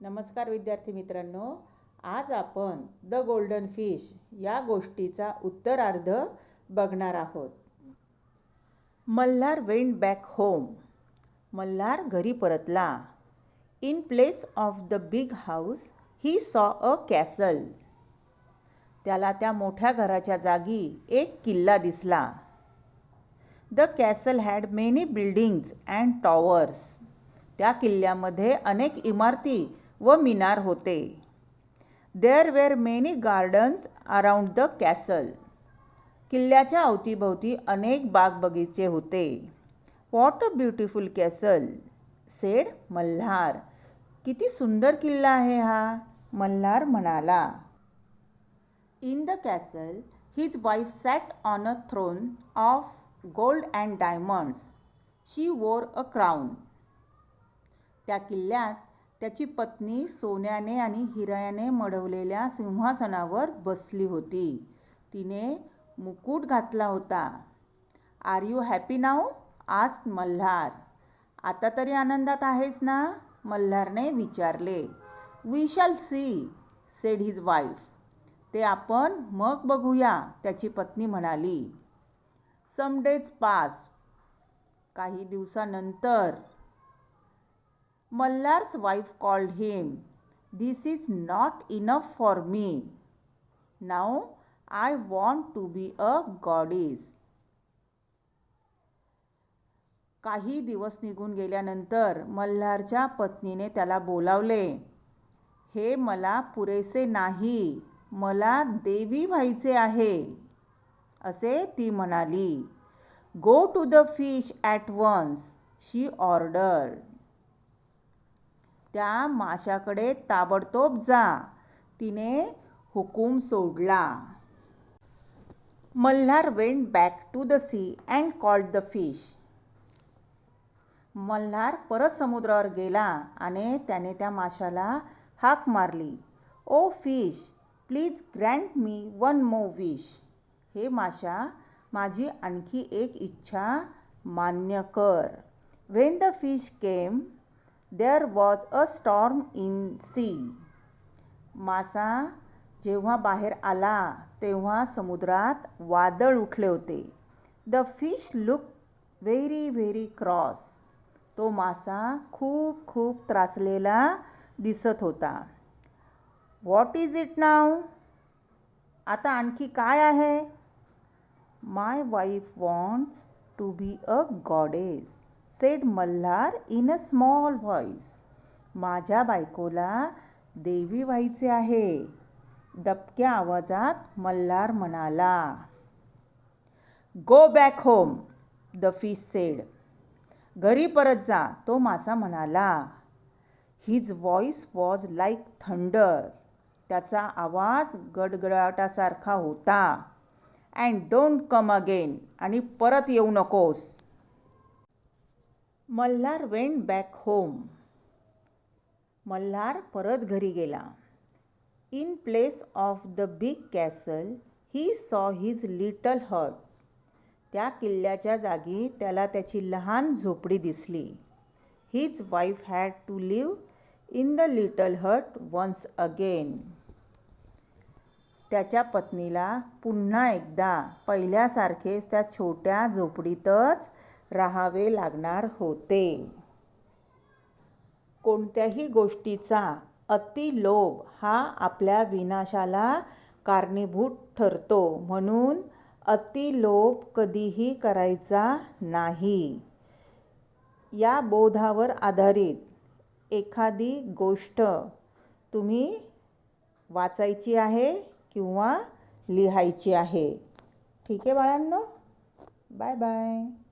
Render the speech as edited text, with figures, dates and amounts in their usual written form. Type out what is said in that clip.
नमस्कार विद्यार्थी मित्रांनो, आज आपण द गोल्डन फिश या गोष्टीचा उत्तरार्ध बघणार आहोत. Malhar went back home. Malhar घरी परतला. In place of the big house he saw a castle. त्याला त्या मोठ्या घराच्या जागी एक किल्ला दिसला. The castle had many buildings and towers. त्या किल्ल्यामध्ये अनेक इमारती व मिनार होते. There were many gardens around the castle. किल्ल्याच्या अवतीभोवती अनेक बाग बगीचे होते. What a beautiful castle, said Malhar. किती सुंदर किल्ला आहे हा, मल्हार म्हणाला. In the castle his wife sat on a throne of gold and diamonds. She wore a crown. त्या किल्ल्यात त्याची पत्नी सोन्याने आणि हिऱ्याने मढवलेल्या सिंहासनावर बसली होती. तिने मुकुट घातला होता. Are you happy now, asked Malhar. आता तरी आनंदात आहेस ना, मल्हारने विचारले. We shall see, said his wife. ते आपण मग बघूया, त्याची पत्नी म्हणाली. Some days pass. काही दिवसानंतर. मल्हार's wife called him. This is not enough for me. Now I want to be a goddess. काही दिवस निघून गेल्यानंतर मल्हारच्या पत्नीने त्याला बोलावले. हे मला पुरेसे नाही, मला देवी व्हायचे आहे, असे ती म्हणाली. Go to the fish at once, she ordered. त्या माशाकडे ताबडतोब जा, तिने हुकूम सोडला. Malhar went back to the sea and called the fish. Malhar परत समुद्रावर गेला आणि त्याने त्या माशाला हाक मारली. O fish, please grant me one more wish. हे माशा, माझी आणखी एक इच्छा मान्य कर. When the fish came, there was a storm in sea. मासा जेव्हा बाहेर आला तेव्हा समुद्रात वादळ उठले होते. The fish looked very very cross. तो मासा खूप खूप त्रासलेला दिसत होता. What is it now? आता आणखी काय आहे? My wife wants to be a goddess, said Malhar in a small voice. माझ्या बायकोला देवी व्हायचे आहे, दबक्या आवाजात मल्हार म्हणाला. Go back home, the fish said. घरी परत जा, तो मासा म्हणाला. His voice was like thunder. त्याचा आवाज गडगडाटासारखा होता. अँड डोंट कम अगेन, आणि परत येऊ नकोस. Malhar went back home. Malhar परत घरी गेला. In place of the big castle he saw his little हट. त्या किल्ल्याच्या जागी त्याला त्याची लहान झोपडी दिसली. His wife had to live in the little hut once again. त्याच्या पत्नीला पुन्हा एकदा पहिल्यासारखेच त्या छोट्या झोपडीतच राहावे लागणार होते. कोणत्याही गोष्टीचा अतिलोभ हा आपल्या विनाशाला कारणीभूत ठरतो, म्हणून अतिलोभ कधीही करायचा नाही. या बोधावर आधारित एखादी गोष्ट तुम्ही वाचायची आहे किंवा लिहायची आहे. ठीक आहे बाळांनो, बाय बाय.